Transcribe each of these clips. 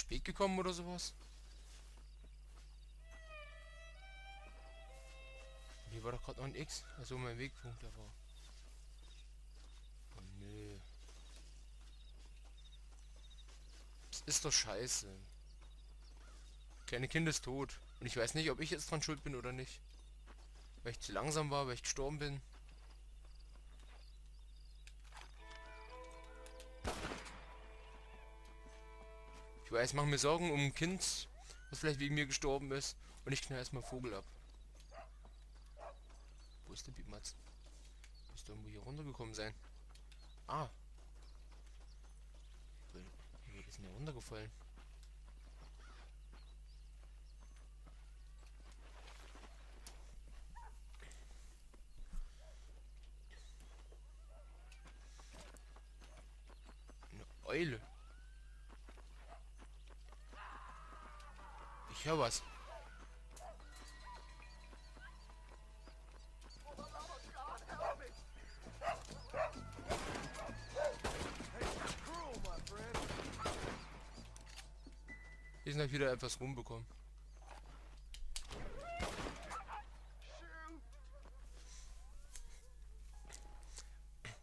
spät gekommen oder sowas? Hier war doch gerade noch ein X. Also mein Wegpunkt, aber. Oh nö. Das ist doch scheiße. Kleine Kind ist tot. Und ich weiß nicht, ob ich jetzt dran schuld bin oder nicht. Weil ich zu langsam war, weil ich gestorben bin. Ich weiß, mache mir Sorgen um ein Kind, was vielleicht wegen mir gestorben ist. Und ich knall erstmal Vogel ab. Wo ist der Piepmatz? Müsste irgendwo hier runtergekommen sein. Ah. Wie ist denn der runtergefallen? Eine Eule. Ich höre was. Hier sind halt wieder etwas rumbekommen.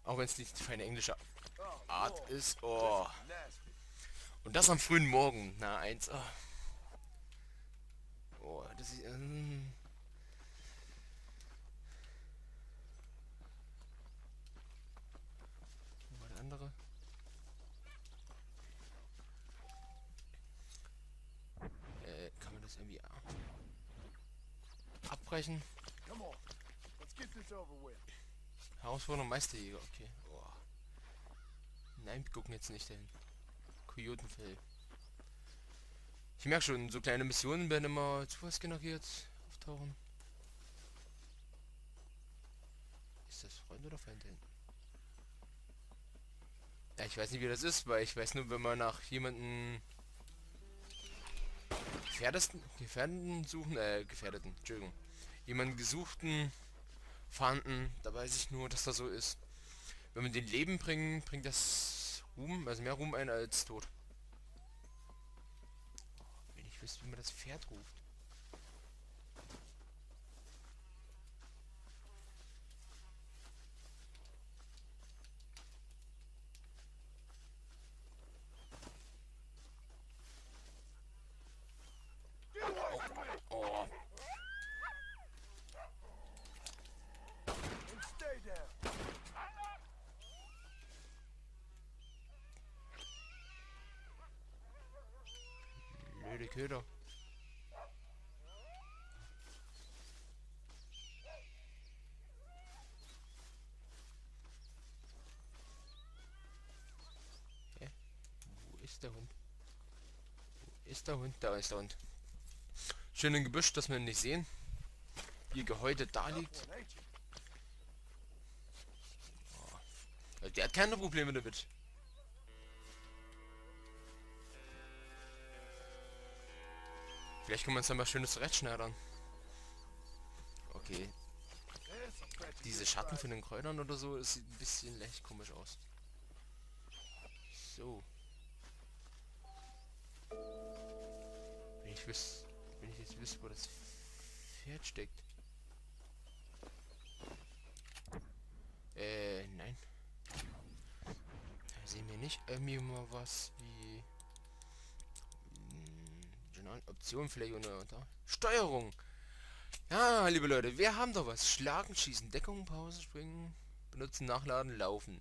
Auch wenn es nicht für eine englische Art ist. Oh. Und das am frühen Morgen. Na, eins. Oh, oh das ist. Wo war der andere? Kann man das irgendwie abbrechen? Herausforderung Meisterjäger, okay. Oh. Nein, wir gucken jetzt nicht dahin. Kojotenfell. Ich merke schon, so kleine Missionen werden immer zu was generiert auftauchen. Ist das Freund oder Feind hin? Ja, ich weiß nicht, wie das ist, weil ich weiß nur, wenn man nach jemanden Gefährdeten suchen, Gefährdeten, Entschuldigung. Jemanden gesuchten, fanden, da weiß ich nur, dass das so ist. Wenn wir den Leben bringen, bringt das Ruhm, also mehr Ruhm ein als Tod. Wenn ich wüsste, wie man das Pferd ruft. Oh. Blöde Köder. Hä? Wo ist der Hund? Wo ist der Hund? Da ist der Hund. Schön im Gebüsch, dass wir ihn nicht sehen. Wie gehäutet da liegt. Oh. Also der hat keine Probleme damit. Vielleicht können wir uns dann mal schönes zurechtschneidern. Okay. Diese Schatten von den Kräutern oder so, das sieht ein bisschen leicht komisch aus. So. Wenn ich jetzt wüsste, wo das Pferd steckt. Nein. Da sehen wir nicht irgendwie mal was wie Option vielleicht unter Steuerung. Ja, liebe Leute, wir haben doch was. Schlagen, schießen, Deckung, Pause, springen, benutzen, nachladen, laufen.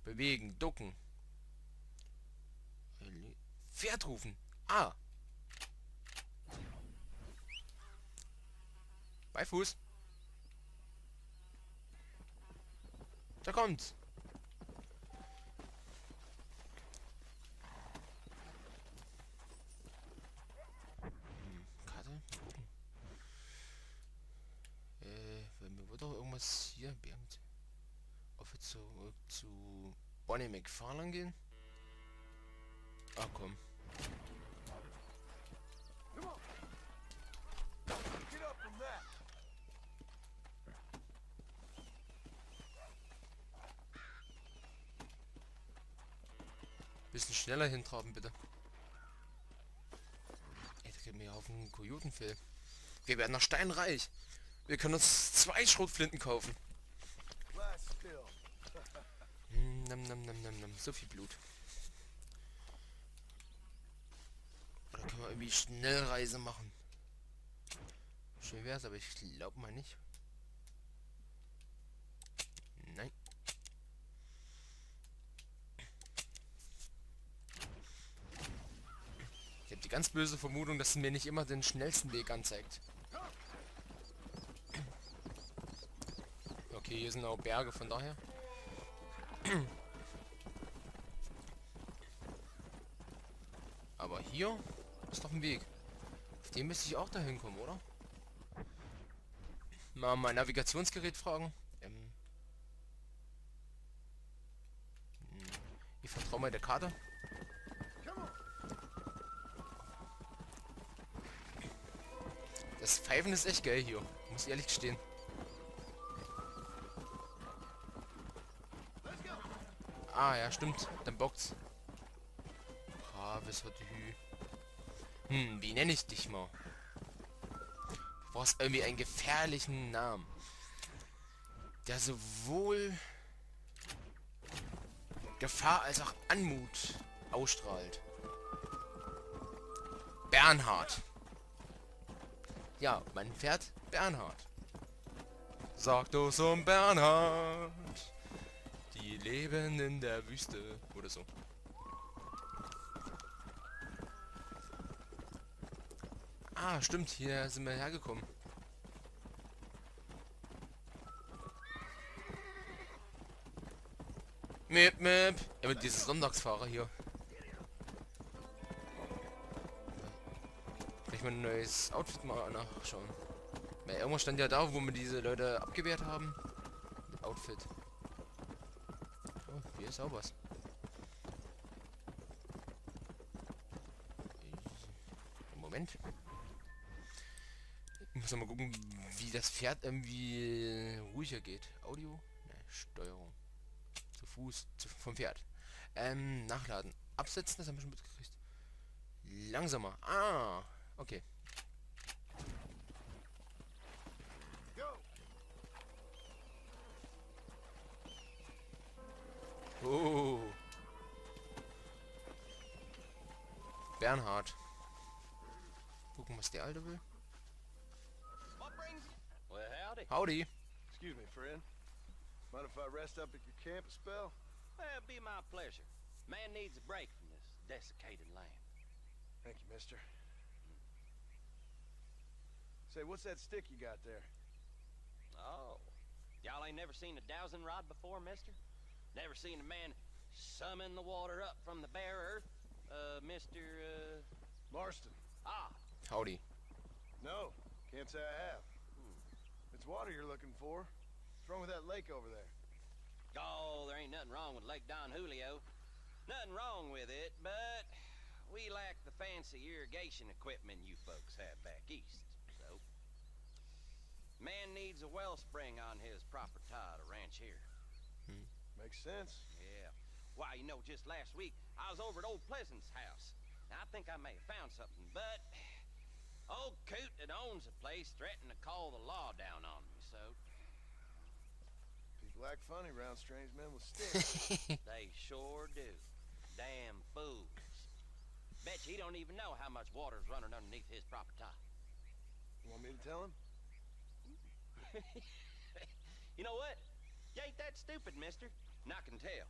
Bewegen, ducken. Pferd rufen. Ah. Bei Fuß. Da kommt's. Karte. Mal gucken. Weil mir wird doch irgendwas hier bergt. Ob wir zurück zu Bonnie McFarlane gehen? Ah, komm. Bisschen schneller hintraben, bitte. geben wir auf einen Kojotenfell. Wir werden noch steinreich. Wir können uns 2 Schrotflinten kaufen. Nam, nam, nam, nam, nam. So viel Blut. Oder können wir irgendwie Schnellreise machen? Schön wär's, aber ich glaube mal nicht. Nein. Ich habe die ganz böse Vermutung, dass es mir nicht immer den schnellsten Weg anzeigt. Okay, hier sind auch Berge, von daher. Aber hier ist doch ein Weg. Auf dem müsste ich auch dahin kommen, oder? Mal mein Navigationsgerät fragen. Ich vertraue mal der Karte. Das Pfeifen ist echt geil hier, muss ich ehrlich gestehen. Ah ja, stimmt, dann bockt's. Braves Hü. Wie nenne ich dich mal? Du brauchst irgendwie einen gefährlichen Namen, der sowohl Gefahr als auch Anmut ausstrahlt. Bernhard. Ja, mein Pferd Bernhard. Sarktus und Bernhard. Die leben in der Wüste. Oder so. Ah, stimmt. Hier sind wir hergekommen. Mip, mip. Ja, mit dieses Sonntagsfahrer hier. Vielleicht mal ein neues Outfit mal nachschauen. Weil irgendwas stand ja da, wo wir diese Leute abgewehrt haben. Mit Outfit. Oh, hier ist auch was. Moment. Ich muss noch mal gucken, wie das Pferd irgendwie ruhiger geht. Audio? Ne, Steuerung. Zu Fuß, vom Pferd. Nachladen. Absetzen, das haben wir schon mitgekriegt. Langsamer. Ah, okay. Oh. Bernhard. Gucken, was der Alte will. Well, howdy. Howdy. Excuse me, friend. Mind if I rest up at your camp a spell? Well, it'd be my pleasure. Man needs a break from this desiccated land. Thank you, mister. Say, what's that stick you got there? Oh, y'all ain't never seen a dowsing rod before, mister? Never seen a man summon the water up from the bare earth? Mr. Marston. Ah, Howdy. No, can't say I have. If it's water you're looking for, what's wrong with that lake over there? oh, there ain't nothing wrong with Lake Don Julio. Nothing wrong with it, but we lack the fancy irrigation equipment you folks have back east, so... Man needs a wellspring on his property to ranch here. Makes sense. Yeah. Why, you know, just last week, I was over at old Pleasant's house. Now, I think I may have found something, but... Old coot that owns the place threatened to call the law down on me, so... People act funny around strange men with sticks. They sure do. Damn fools. Bet you he don't even know how much water's running underneath his property. You want me to tell him? You know what? You ain't that stupid, mister. And I can tell.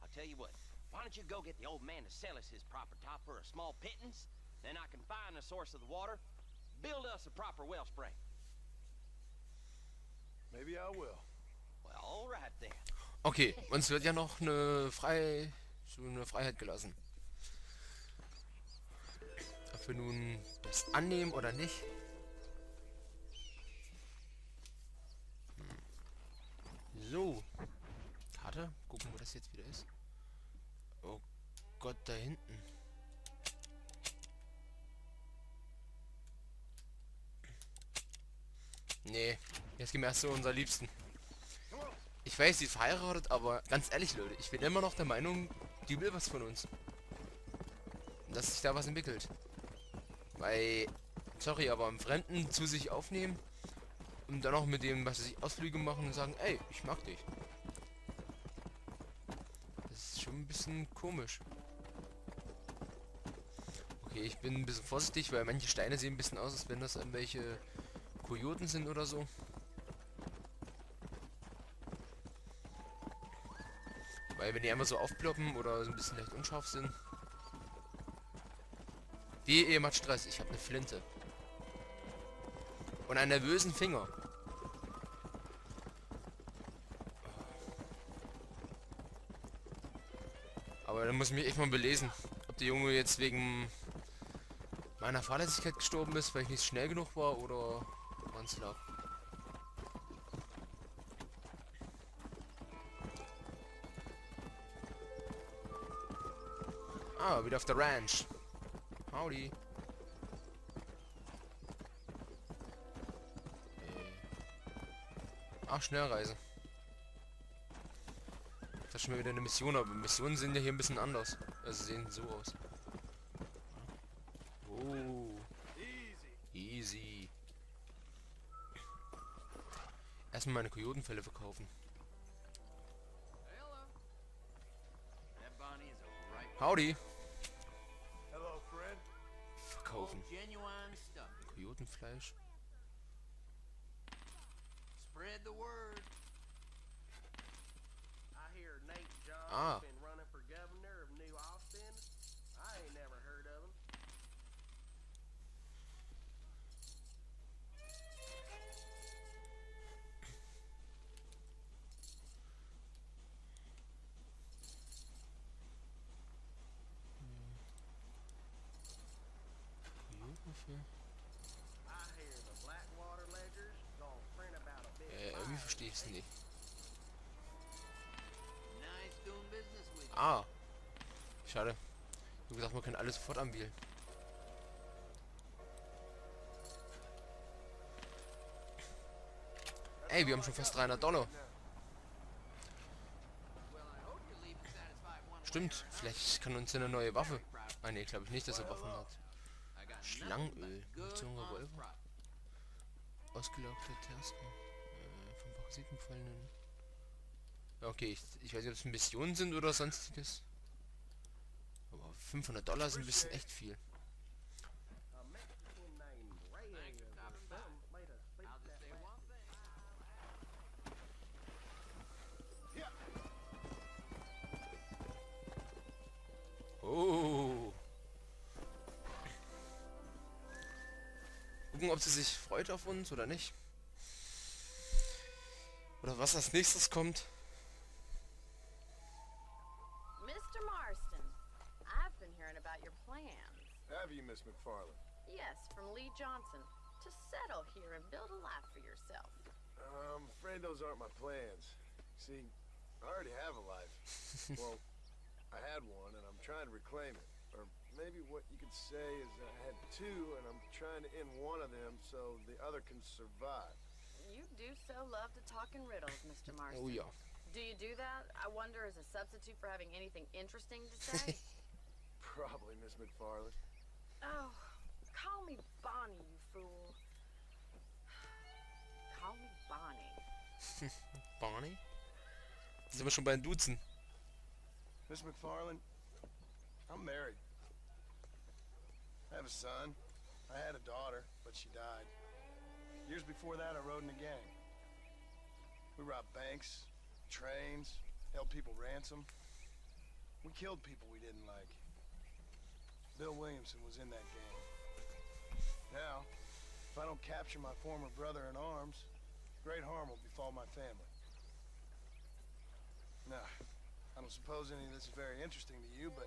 I'll tell you what. Why don't you go get the old man to sell us his property for a small pittance? Then I can find the source of the water, build us a proper wellspring. Maybe I will. Well, all right then. Okay, uns wird ja noch eine Freiheit gelassen. Ob wir nun das annehmen oder nicht. So. Karte. Gucken, wo das jetzt wieder ist. Oh Gott, da hinten. Nee, jetzt gehen wir erst zu unserer Liebsten. Ich weiß, sie ist verheiratet, aber ganz ehrlich, Leute, ich bin immer noch der Meinung, die will was von uns. Und dass sich da was entwickelt. Weil, sorry, aber im Fremden zu sich aufnehmen und dann auch mit dem, was sie sich Ausflüge machen und sagen, ey, ich mag dich. Das ist schon ein bisschen komisch. Okay, ich bin ein bisschen vorsichtig, weil manche Steine sehen ein bisschen aus, als wenn das irgendwelche Kojoten sind oder so. Weil wenn die einmal so aufploppen oder so ein bisschen leicht unscharf sind. Wie, ihr macht Stress, ich habe eine Flinte. Und einen nervösen Finger. Aber dann muss ich mich echt mal belesen, ob der Junge jetzt wegen meiner Fahrlässigkeit gestorben ist, weil ich nicht schnell genug war oder woran es lag. Ah, wieder auf der Ranch. Howdy. Ach, Schnellreise. Das ist schon mal wieder eine Mission, aber Missionen sind ja hier ein bisschen anders. Also sehen so aus. Oh. Easy. Erstmal meine Kojotenfälle verkaufen. Howdy. Hello, friend. Verkaufen. Genuine stuff. Kojotenfleisch. Spread the word. I hear Nate John's Ah. been running for governor of New Austin. I ain't never heard of him. Kojotenfell. I hear the Blackwater ledgers gonna print about a bit. Irgendwie verstehe ich es nicht. Nice doing business with you. Ah. Schade. Wie gesagt, man kann alles sofort anwählen. Ey, wir haben schon fast $300. Well, I hope you're leaving satisfied one way Stimmt, or another. vielleicht kann uns eine neue Waffe. Ah ne, glaube ich nicht, dass er Waffen hat. I got Schlangenöl. good Munition, honest Revolver. price. Ausgelaugte Tersten. Vom Parasiten gefallenen. Okay, ich weiß nicht, ob es Missionen sind oder sonstiges. Aber $500 sind ein bisschen echt viel. A Mexican named Ray Thanks for stopping by. made a speech I'll just that say way. one thing. Oh. Gucken, ob sie sich freut auf uns oder nicht. Oder was als nächstes kommt. Mr. Marston, I've been hearing about your plans. Have you, Miss McFarland? Yes, from Lee Johnson. To settle here and build a life for yourself. I'm afraid those aren't my plans. See, I already have a life. Well, I had one, and I'm trying to reclaim it. Or maybe what you could say is I had two, and I'm trying to end one of them so the other can survive. You do so love to talk in riddles, Mr. Marston. Oh ja. Do you do that, I wonder, as a substitute for having anything interesting to say? Probably, Miss McFarland. Oh, call me Bonnie, you fool. Call me Bonnie. Barney? Sind wir schon bei den Duzen? Miss McFarland, I'm married. I have a son. I had a daughter, but she died. Years before that, I rode in a gang. We robbed banks, trains, held people ransom. We killed people we didn't like. Bill Williamson was in that gang. Now, if I don't capture my former brother in arms, great harm will befall my family. Now, I don't suppose any of this is very interesting to you, but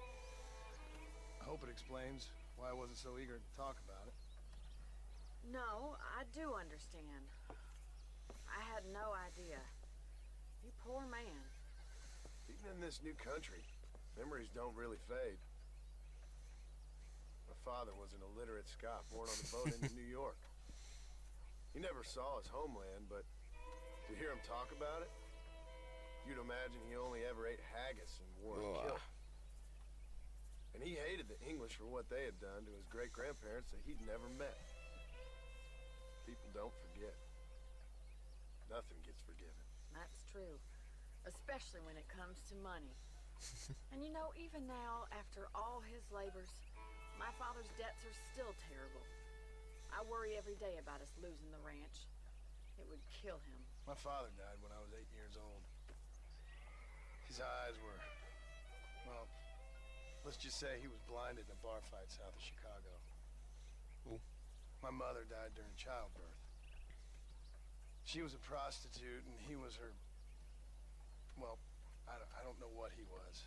I hope it explains why I wasn't so eager to talk about it. No, I do understand. I had no idea. You poor man. Even in this new country, memories don't really fade. My father was an illiterate Scot born on a boat into New York. He never saw his homeland, but to hear him talk about it, you'd imagine he only ever ate haggis and wore a Ugh. kilt. And he hated the English for what they had done to his great-grandparents that he'd never met. People don't forget. Nothing gets forgiven. That's true. Especially when it comes to money. And you know, even now, after all his labors, my father's debts are still terrible. I worry every day about us losing the ranch. It would kill him. My father died when I was 8 years old. His eyes were, well, let's just say he was blinded in a bar fight south of Chicago. Ooh. My mother died during childbirth. She was a prostitute and he was her, well, I don't know what he was.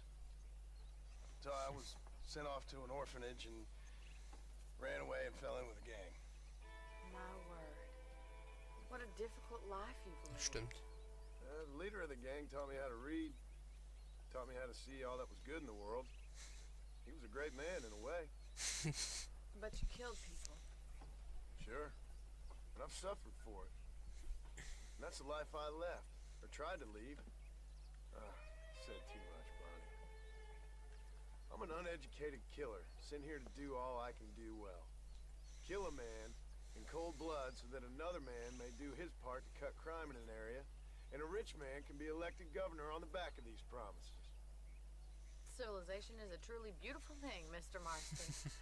So I was sent off to an orphanage and ran away and fell in with a gang. My word. What a difficult life you've lived. Stimmt. The leader of the gang taught me how to read, taught me how to see all that was good in the world. He was a great man in a way. But you killed people. Sure. And I've suffered for it. And that's the life I left, or tried to leave. Said too much, Bonnie. I'm an uneducated killer, sent here to do all I can do well. Kill a man in cold blood so that another man may do his part to cut crime in an area, and a rich man can be elected governor on the back of these promises. Civilization is a truly beautiful thing, Mr. Marston.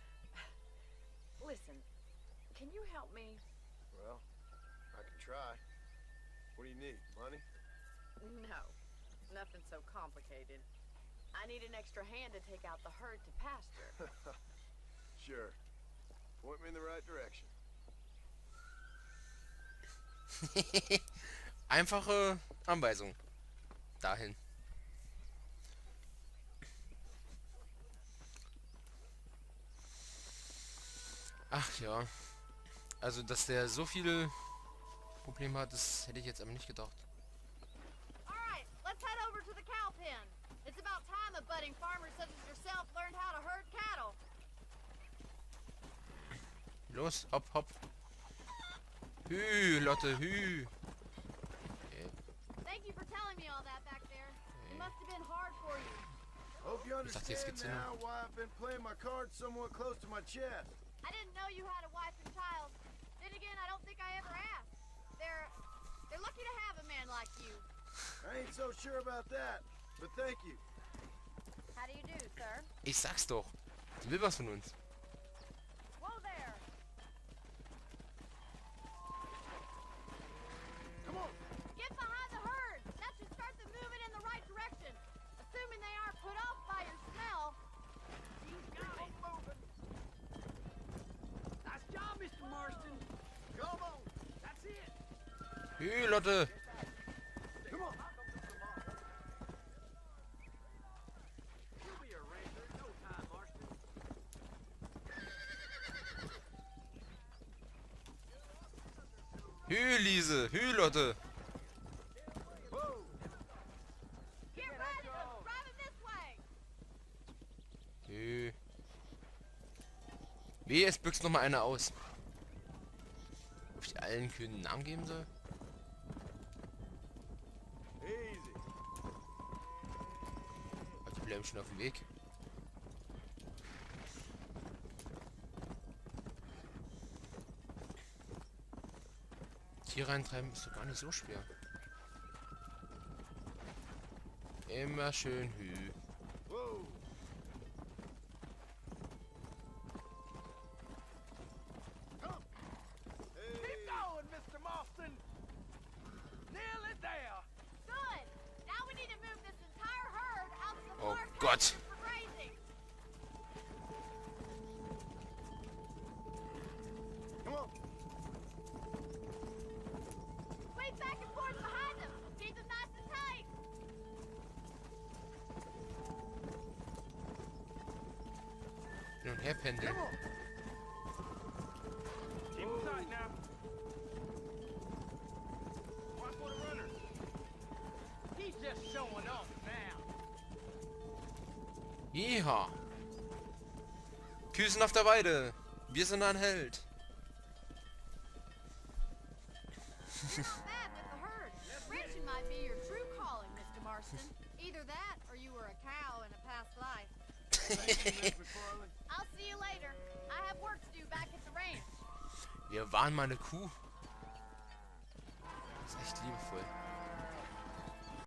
Listen, can you help me? Well, I can try. What do you need? Money? No, nothing so complicated. I need an extra hand to take out the herd to pasture. Sure. Point me in the right direction. Einfache Anweisung. Dahin. Ach ja. Also, dass der so viele Probleme hat, das hätte ich jetzt aber nicht gedacht. Alright, let's head over to the cow pen. It's about time a budding farmer such as yourself learned how to herd cattle. Los, hopp, hopp. Hü, Lotte, hü. Thank you for telling me all that back there. It must have been hard for you. Hope you Ich dachte, jetzt understand geht's hin. now why I've been playing my cards somewhat close to my chest. I didn't know you had a wife and child. Then again, I don't think I ever asked. They're lucky to have a man like you. I ain't so sure about that, but thank you. How do you do, sir? Ich sag's doch. Die will was von uns. Whoa there. Come on. Get behind the herd. That should start them moving in the right direction. Assuming they aren't put off by your smell. You got it. Nice job, Mr. Marston. Come on. That's it. Hü, Lotte. Come on. You'll be a wrangler in no time, Marston. Hü, Liese. Hü, Lotte. Whoa. Get ready. I'm driving this way. Hü. Wehe, es büchst noch mal einer aus. Ob ich allen Kühen einen Namen geben soll? Easy. Aber die bleiben schon auf dem Weg. Tier reintreiben ist doch gar nicht so schwer. Immer schön hü. Whoa. Come. Keep Hey. going, Mr. Marston. Nearly there. Good. Now we need to move this entire herd out to the Oh far Gott. pastures for grazing. Come on. Swing back and forth behind them. Keep them nice and tight. Hin und her pendeln. Come on. Keep them tight now. Watch for the runner. He's just showing off now. Jeha. Kühe sind auf der Weide. Wir sind ein Held. You're not bad with the herd. Ranching might be your true calling, Mr. Marston. Either that or you were a cow in a past life. I'll see you later. I have work to do back at the ranch. Wir waren mal eine Kuh. Das ist echt liebevoll.